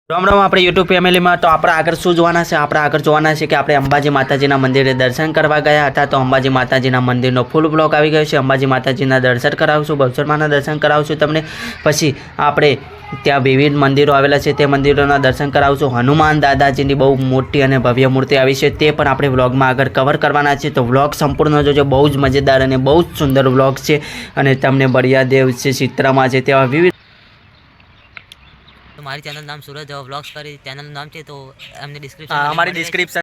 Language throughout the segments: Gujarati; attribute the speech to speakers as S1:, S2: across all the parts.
S1: राम राम अपने यूट्यूब फैमिली में। तो આપણે આગળ શું જોવાના છે? આપણે આગળ જોવાના છે કે આપણે અંબાજી માતાજીના મંદિરે દર્શન કરવા ગયા હતા। તો અંબાજી માતાજીના મંદિરનો ફૂલ બ્લોગ આવી ગયો છે। અંબાજી માતાજીના દર્શન કરાવશું, બહુચરમાના દર્શન કરાવશું તમને। પછી આપણે ત્યાં વિવિધ મંદિરો આવેલા છે, તે મંદિરોના દર્શન કરાવશું। હનુમાન દાદાજીની બહુ મોટી અને ભવ્ય મૂર્તિ આવી છે, તે પણ આપણે વ્લોગમાં આગળ કવર કરવાના છે। તો વ્લોગ સંપૂર્ણ જોજો, બહુ જ મજેદાર અને બહુ જ સુંદર વ્લોગ છે। અને તમને બળિયાદેવ છે, ચિત્રામાં છે, તેવા વિવિધ
S2: हमारी चैनल नाम सूरज व्लॉग्स पर चैनल नाम है, तो हमने डिस्क्रिप्शन
S1: हमारी डिस्क्रिप्शन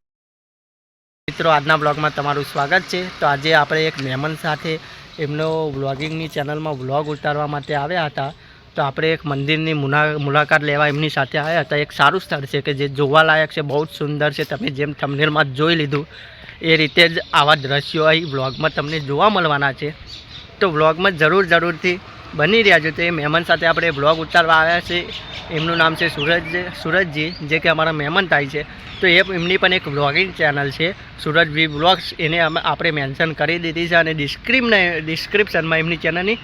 S1: मित्रों આજના બ્લોગમાં તમારું સ્વાગત છે। તો આજે આપણે એક મહેમાન સાથે એમનો વ્લોગિંગની ચેનલમાં વ્લોગ ઉતારવા માટે આવ્યા હતા। તો આપણે એક મંદિરની મુલાકાત લેવા એમની સાથે આવ્યા હતા। એક સારું સ્થળ છે કે જે જોવાલાયક છે, બહુ જ સુંદર છે। તમે જેમ થંબનેલમાં જોઈ લીધું એ રીતે જ આવા દ્રશ્યો અહીં વ્લોગમાં તમને જોવા મળવાના છે। તો વ્લોગમાં જરૂરથી બની રહ્યા છો। તો એ મહેમાન સાથે આપણે વ્લોગ ઉતારવા આવ્યા છે। એમનું નામ છે सूरजजी, જે કે અમારા મહેમાન થાય છે। તો એમની પણ એક વ્લોગિંગ ચેનલ છે सूरजजी વ્લોગ્સ, એને આપણે મેન્શન કરી દીધી છે અને ડિસ્ક્રિપ્શનમાં એમની ચેનલની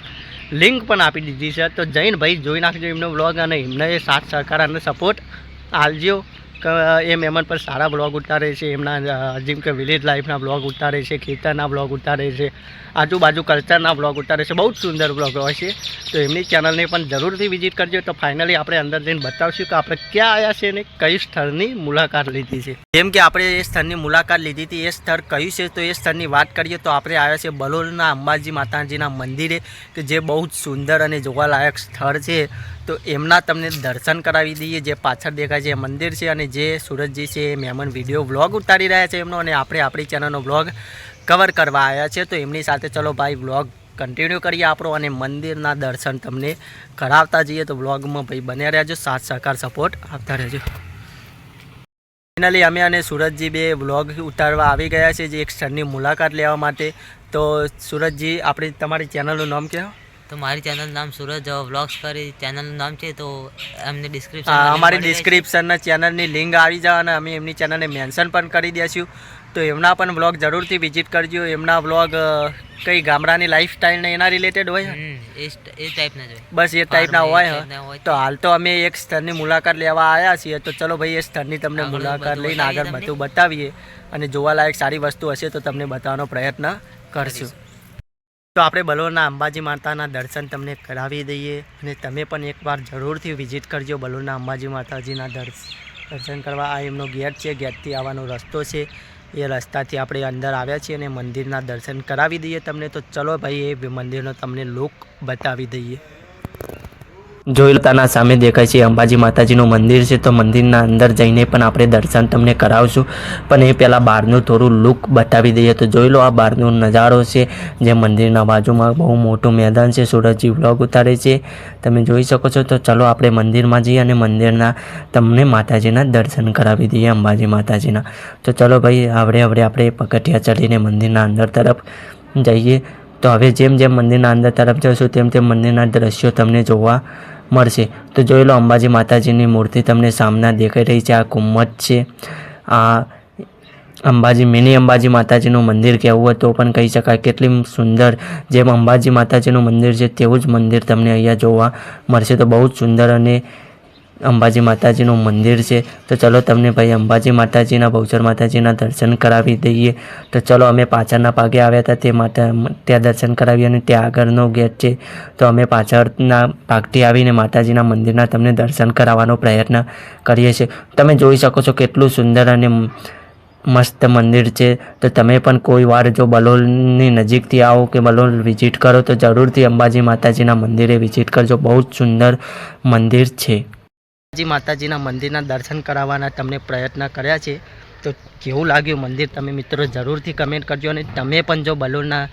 S1: લિંક પણ આપી દીધી છે। તો જઈને ભાઈ જોઈ નાખજો એમનો વ્લોગ અને એમને સાથ સહકાર અને સપોર્ટ આપજો। એ મહેમાન પર સારા વ્લોગ ઉતારે છે, એમના જેમ કે વિલેજ લાઈફના વ્લોગ ઉતારે છે, ખેતરના વ્લોગ ઉતારે છે, આજુબાજુ કલ્ચરના વ્લોગ ઉતારે છે, બહુ જ સુંદર વ્લોગ હોય છે। તો એમની ચેનલને પણ જરૂરથી વિઝિટ કરજો। તો ફાઇનલી આપણે અંદર જઈને બતાવશું કે આપણે ક્યાં આવ્યા છે અને કઈ સ્થળની મુલાકાત લીધી છે। જેમ કે આપણે એ સ્થળની મુલાકાત લીધી હતી, એ સ્થળ કયું છે? તો એ સ્થળની વાત કરીએ તો આપણે આવ્યા છે બલોલના અંબાજી માતાજીના મંદિરે, કે જે બહુ જ સુંદર અને જોવાલાયક સ્થળ છે। તો એમના તમને દર્શન કરાવી દઈએ। જે પાછળ દેખાય છે એ મંદિર છે અને જે सूरजजी છે એ મહેમાન વિડીયો વ્લોગ ઉતારી રહ્યા છે એમનો, અને આપણે આપણી ચેનલનો વ્લોગ કવર કરવા આવ્યા છે। તો એમની સાથે ચલો ભાઈ વ્લોગ કન્ટિન્યુ કરીએ આપણો અને મંદિરના દર્શન તમને કરાવતા જઈએ। તો વ્લોગમાં ભાઈ બન્યા રહેજો, સાથ સહકાર સપોર્ટ આપતા રહેજો। ફાઇનલી અમે અને सूरजजी બે વ્લોગ ઉતારવા આવી ગયા છે, જે એક સ્થળની મુલાકાત લેવા માટે। તો सूरजजी, આપણી તમારી ચેનલનું નામ કહેવો।
S2: तो हमारी चैनल नाम सूरज व्लॉग्स पर चैनल नाम है, तो हमने डिस्क्रिप्शन
S1: અમારી ડિસ્ક્રિપ્શનના ચેનલની લિંક આવી જાય અને અમે એમની ચેનલને મેન્શન પણ કરી દઈશું। તો એમના પણ વ્લોગ જરૂરથી વિઝિટ કરજો। એમના વ્લોગ કઈ ગામડાની લાઈફસ્ટાઈલને એના રિલેટેડ હોય,
S2: એ ટાઈપના જ હોય,
S1: બસ એ ટાઈપના હોય। તો હાલ તો અમે એક સ્થળની મુલાકાત લેવા આવ્યા છીએ। તો ચલો ભાઈ એ સ્થળની તમને મુલાકાત લઈને આગળ બધું બતાવીએ અને જોવાલાયક સારી વસ્તુ હશે તો તમને બતાવવાનો પ્રયત્ન કરશું। તો આપણે બલોલના અંબાજી માતાના દર્શન તમને કરાવી દઈએ અને તમે પણ એકવાર જરૂરથી વિઝિટ કરજો બલોલના અંબાજી માતાજીના દર્શન કરવા। આ એમનો ગેટ છે, ગેટથી આવવાનો રસ્તો છે, એ રસ્તાથી આપણે અંદર આવ્યા છીએ અને મંદિરના દર્શન કરાવી દઈએ તમને। તો ચલો ભાઈ એ મંદિરનો તમને લુક બતાવી દઈએ। જોઈ લો તાના સામે દેખાય છે અંબાજી માતાજીનું મંદિર છે। તો મંદિરના અંદર જઈને પણ આપણે દર્શન તમને કરાવશું, પણ એ પહેલાં બહારનું થોડું લુક બતાવી દઈએ। તો જોઈ લો આ બહારનો નજારો છે, જે મંદિરના બાજુમાં બહુ મોટું મેદાન છે। सूरजजी વ્લોગ ઉતારે છે, તમે જોઈ શકો છો। તો ચલો આપણે મંદિરમાં જઈએ અને મંદિરના તમને માતાજીના દર્શન કરાવી દઈએ, અંબાજી માતાજીના। તો ચલો ભાઈ હવે આપણે પગથિયા ચડીને મંદિરના અંદર તરફ જઈએ। તો હવે જેમ મંદિરના અંદર તરફ જશું તેમ મંદિરના દ્રશ્યો તમને જોવા મળશે। તો જોઈ લો અંબાજી માતાજીની મૂર્તિ તમને સામના દેખાઈ રહી છે। આ કુંમત છે, આ અંબાજી મિની અંબાજી માતાજીનું મંદિર કહેવું હોય તો પણ કહી શકાય। કેટલી સુંદર, જેમ અંબાજી માતાજીનું મંદિર છે તેવું જ મંદિર તમને અહીંયા જોવા મળશે। તો બહુ જ સુંદર અને અંબાજી માતાજીનું મંદિર છે। તો ચલો તમને ભાઈ અંબાજી માતાજીના, બહુચર માતાજીના દર્શન કરાવી દઈએ। તો ચલો અમે પાછળના ભાગે આવ્યા હતા ત્યાં દર્શન કરાવીએ અને ત્યાં આગળનો ગેટ છે। તો અમે પાછળના ભાગથી આવીને માતાજીના મંદિરના તમને દર્શન કરાવવાનો પ્રયત્ન કરીએ છીએ। તમે જોઈ શકો છો કેટલું સુંદર અને મસ્ત મંદિર છે। તો તમે પણ કોઈ વાર જો બલોલની નજીકથી આવો કે બલોલ વિઝિટ કરો તો જરૂરથી અંબાજી માતાજીના મંદિરે વિઝિટ કરજો, બહુ જ સુંદર મંદિર છે। અંબાજી માતાજીના મંદિરના દર્શન કરાવવાના તમને પ્રયત્ન કર્યા છે। તો કેવું લાગ્યું મંદિર તમે મિત્રો જરૂરથી કમેન્ટ કરજો। અને તમે પણ જો બલોલના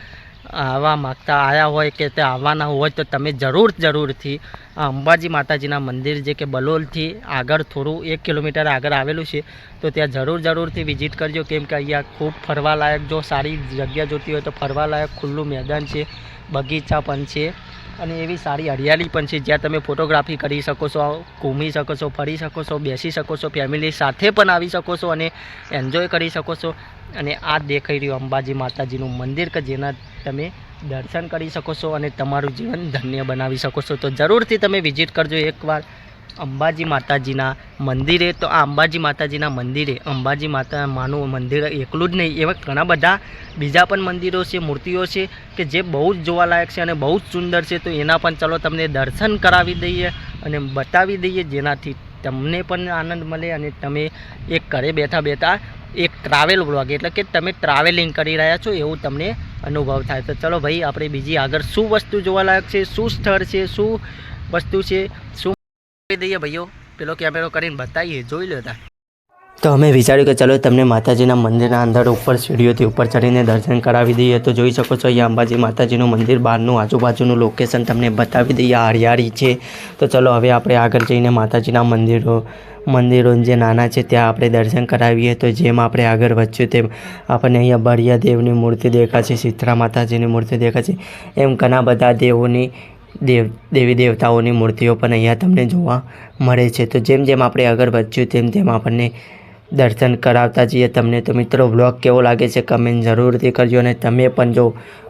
S1: આવવા માગતા આવ્યા હોય કે તે આવવાના હોય તો તમે જરૂરથી આ અંબાજી માતાજીના મંદિર જે કે બલોલથી આગળ થોડું 1 કિલોમીટર આગળ આવેલું છે, તો ત્યાં જરૂરથી વિઝિટ કરજો। કેમ કે અહીંયા ખૂબ ફરવાલાયક, જો સારી જગ્યા જોતી હોય તો ફરવાલાયક ખુલ્લું મેદાન છે, બગીચા પણ છે અને એવી સારી હરિયાળી પણ છે, જ્યાં તમે ફોટોગ્રાફી કરી શકો છો, ઘૂમી શકો છો, ફરી શકો છો, બેસી શકો છો, ફેમિલી સાથે પણ આવી શકો છો અને એન્જોય કરી શકો છો। અને આ દેખાઈ રહ્યું અંબાજી માતાજીનું મંદિર કે જેના તમે દર્શન કરી શકો છો અને તમારું જીવન ધન્ય બનાવી શકો છો। તો જરૂરથી તમે વિઝિટ કરજો એકવાર। અંબાજી માતાજીના મંદિરે. તો આ અંબાજી માતાજીના મંદિરે અંબાજી માનું મંદિર એકલું જ નહીં, એવા ઘણા બધા બીજા પણ મંદિરો છે, મૂર્તિઓ છે કે જે બહુ જ જોવાલાયક છે અને બહુ જ સુંદર છે. તો એના પણ ચાલો તમને દર્શન કરાવી દઈએ અને બતાવી દઈએ, જેનાથી તમને પણ આનંદ મળે અને તમે એક ઘરે બેઠા બેઠા એક ટ્રાવેલ વ્લોગ એટલે કે તમે ટ્રાવેલિંગ કરી રહ્યા છો એવું તમને અનુભવ થાય. તો ચલો ભાઈ, આપણે બીજી આગળ શું વસ્તુ જોવાલાયક છે, શું સ્થળ છે, શું વસ્તુ છે, શું દઈએ ભાઈઓ, પેલો કેમેરો કરીને બતાવીએ, જોઈ લેતા. તો અમે વિચાર્યું કે ચલો તમને માતાજીના મંદિરના અંદર ઉપર સીડીઓથી ઉપર ચડીને દર્શન કરાવી દઈએ. તો જોઈ શકો છો અહીંયા અંબાજી માતાજીનું મંદિર બહારનું આજુબાજુનું લોકેશન તમને બતાવી દઈએ, હરિયાળી છે. તો ચલો હવે આપણે આગળ જઈને માતાજીના મંદિરો જે નાના છે ત્યાં આપણે દર્શન કરાવીએ. તો જેમ આપણે આગળ વધ્યું તેમ આપણને અહીંયા બળિયા દેવની મૂર્તિ દેખાશે, શીતળા માતાજીની મૂર્તિ દેખાશે, એમ ઘણા બધા દેવી દેવતાઓની મૂર્તિઓ પણ અહીંયા તમને જોવા મળે છે. તો જેમ જેમ આપણે આગળ વધ્યું તેમ તેમ આપણને દર્શન કરાવતા જઈએ તમને. તો મિત્રો, વ્લોગ કેવો લાગે છે કમેન્ટ જરૂરથી કરજો. અને તમે પણ જો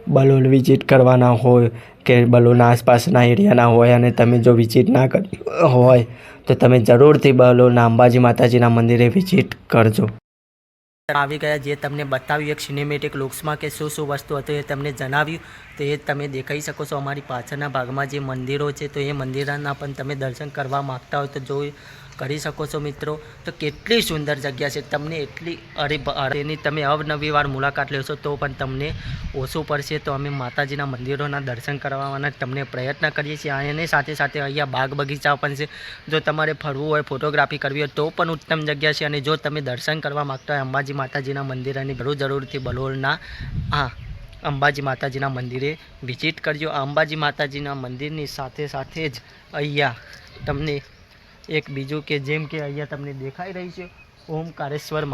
S1: બલોલ વિઝિટ કરવાના હોય કે બલોલના આસપાસના એરિયાના હોય અને તમે જો વિઝિટ ના કરી હોય તો તમે જરૂરથી બલોલના અંબાજી માતાજીના મંદિરે વિઝિટ કરજો. આવી ગયા, જે તમને બતાવ્યું એક સિનેમેટિક લુક્સમાં કે શું શું વસ્તુ હતું એ તમને જણાવ્યું. તો એ તમે દેખાઈ શકો છો અમારી પાછળના ભાગમાં જે મંદિરો છે, તો એ મંદિરના પણ તમે દર્શન કરવા માગતા હોય તો જોઈ કરી શકો છો મિત્રો. તો કેટલી સુંદર જગ્યા છે, તમને એટલી એની તમે અવનવી વાર મુલાકાત લેશો તો પણ તમને ઓછું પડશે. તો અમે માતાજીના મંદિરોના દર્શન કરવાના તમને પ્રયત્ન કરીએ છીએ. અને સાથે સાથે અહીંયા બાગ બગીચા પણ છે, જો તમારે ફરવું હોય, ફોટોગ્રાફી કરવી હોય તો પણ ઉત્તમ જગ્યા છે. અને જો તમે દર્શન કરવા માગતા હોય અંબાજી માતાજીના મંદિર અને જરૂરથી બલોલના અંબાજી માતાજીના મંદિરે વિઝિટ કરજો. અંબાજી માતાજીના મંદિરની સાથે સાથે જ અહીંયા તમને એક બીજું કે જેમ કે અહીંયા તમને દેખાઈ રહી છે ઓમકારેશ્વર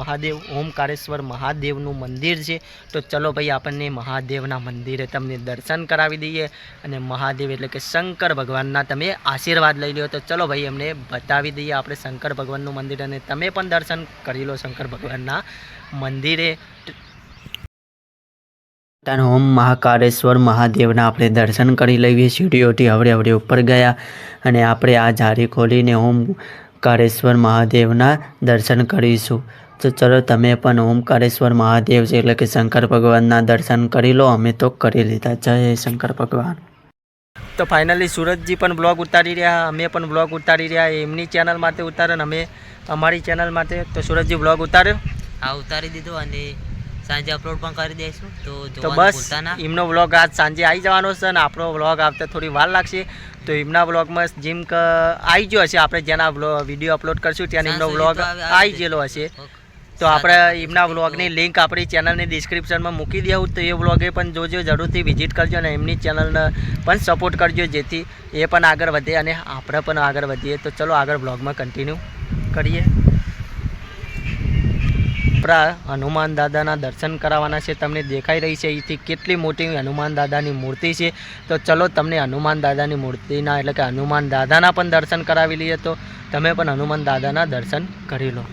S1: મહાદેવનું મંદિર છે. તો ચલો ભાઈ, આપણને મહાદેવના મંદિરે તમને દર્શન કરાવી દઈએ અને મહાદેવ એટલે કે શંકર ભગવાનના તમે આશીર્વાદ લઈ લો. તો ચલો ભાઈ, એમને બતાવી દઈએ આપણે શંકર ભગવાનનું મંદિર અને તમે પણ દર્શન કરી લો શંકર ભગવાનના મંદિરે. ઓમ મહાકાળેશ્વર મહાદેવના આપણે દર્શન કરી લઈએ. સીડીઓથી હવડે ઉપર ગયા અને આપણે આ જારી ખોલીને ઓમકારેશ્વર મહાદેવના દર્શન કરીશું. તો ચલો તમે પણ ઓમકારેશ્વર મહાદેવ છે એટલે કે શંકર ભગવાનના દર્શન કરી લો. અમે તો કરી લીધા. જય શંકર ભગવાન. તો ફાઇનલી સુરજજી પણ બ્લોગ ઉતારી રહ્યા, અમે પણ બ્લોગ ઉતારી રહ્યા. એમની ચેનલ માટે ઉતાર્યો અને અમે અમારી ચેનલ માટે. તો સુરજજી બ્લોગ ઉતાર્યો?
S2: હા, ઉતારી દીધો અને સાંજે અપલોડ પણ કરી દઈશું.
S1: તો બસ એમનો વ્લોગ આજ સાંજે આવી જવાનો છે અને આપણો વ્લોગ આવતા થોડી વાર લાગશે. તો એમના વ્લોગમાં જેમ કે આવી ગયો હશે, આપણે જેના વિડીયો અપલોડ કરશું ત્યાં એમનો વ્લોગ આવી ગયેલો હશે. તો આપણે એમના વ્લોગની લિંક આપણી ચેનલની ડિસ્ક્રિપ્શનમાં મૂકી દેવું. તો એ વ્લોગે પણ જોજો, જરૂરથી વિઝિટ કરજો અને એમની ચેનલને પણ સપોર્ટ કરજો, જેથી એ પણ આગળ વધે અને આપણે પણ આગળ વધીએ. તો ચલો આગળ વ્લોગમાં કન્ટિન્યુ કરીએ. આપણા હનુમાન દાદાના દર્શન કરાવવાના છે. તમને દેખાઈ રહી છે અહીંથી કેટલી મોટી હનુમાન દાદાની મૂર્તિ છે. તો ચલો તમને હનુમાન દાદાની મૂર્તિના એટલે કે હનુમાન દાદાના પણ દર્શન કરાવી લઈએ. તો તમે પણ હનુમાન દાદાના દર્શન કરી લો.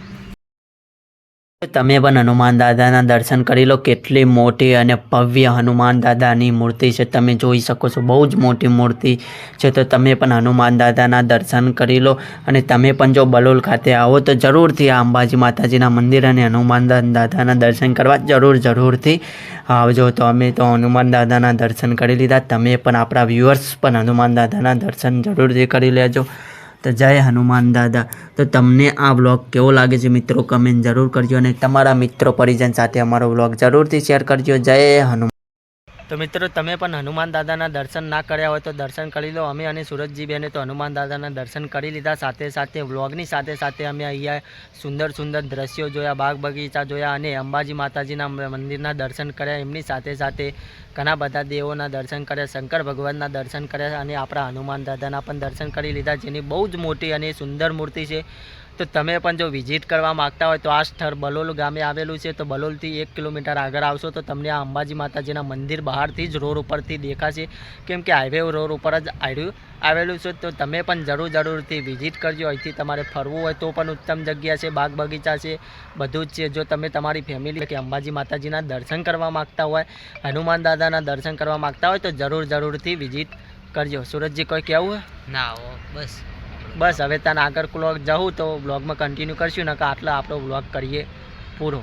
S1: તમે પણ હનુમાન દાદાના દર્શન કરી લો. કેટલી મોટી અને ભવ્ય હનુમાન દાદાની મૂર્તિ છે, તમે જોઈ શકો છો. બહુ જ મોટી મૂર્તિ છે. તો તમે પણ હનુમાન દાદાના દર્શન કરી લો. અને તમે પણ જો બલોલ ખાતે આવો તો જરૂરથી આ અંબાજી માતાજીના મંદિર અને હનુમાન દાદાના દર્શન કરવા જરૂરથી આવજો. તો અમે તો હનુમાન દાદાના દર્શન કરી લીધા. તમે પણ આપણા વ્યુઅર્સ પણ હનુમાન દાદાના દર્શન જરૂરથી કરી લેજો. તો જય હનુમાન દાદા. તો તમને આ વ્લોગ કેવો લાગે છે મિત્રો, કમેન્ટ જરૂર કરજો અને તમારા મિત્રો પરિજન સાથે અમારો વ્લોગ જરૂરથી શેર કરજો. જય હનુમાન. તો મિત્રો, તમે પણ હનુમાન દાદાના દર્શન ના કર્યા હોય તો દર્શન કરી લો. અમે અને સુરજજી બેને તો હનુમાન દાદાના દર્શન કરી લીધા. સાથે સાથે વ્લોગની સાથે સાથે અમે અહીંયા સુંદર દ્રશ્યો જોયા, બાગ બગીચા જોયા અને અંબાજી માતાજીના મંદિરના દર્શન કર્યા. એમની સાથે સાથે ઘણા બધા દેવોના દર્શન કર્યા, શંકર ભગવાનના દર્શન કર્યા અને આપણા હનુમાન દાદાના પણ દર્શન કરી લીધા, જેની બહુ જ મોટી અને સુંદર મૂર્તિ છે. તો તમે પણ જો વિઝિટ કરવા માગતા હોય તો આ સ્થળ બલોલ ગામે આવેલું છે. તો બલોલથી 1 કિલોમીટર આગળ આવશો તો તમને આ અંબાજી માતાજીના મંદિર બહારથી જ રોડ ઉપરથી દેખાશે, કેમ કે હાઈવે રોડ ઉપર જ આવેલું છે. તો તમે પણ જરૂરથી વિઝિટ કરજો. અહીંથી તમારે ફરવું હોય તો પણ ઉત્તમ જગ્યા છે, બાગ બગીચા છે, બધું જ છે. જો તમે તમારી ફેમિલી કે અંબાજી માતાજીના દર્શન કરવા માગતા હોય, હનુમાન દાદાના દર્શન કરવા માગતા હોય તો જરૂરથી વિઝિટ કરજો. સુરજજી કોઈ કહેવું હોય?
S2: ના, બસ
S1: બસ હવે ત્યાં આગળ બ્લોગ જવું તો બ્લોગમાં કન્ટિન્યુ કરશું ને કે આટલો આપણો બ્લોગ કરીએ પૂરો.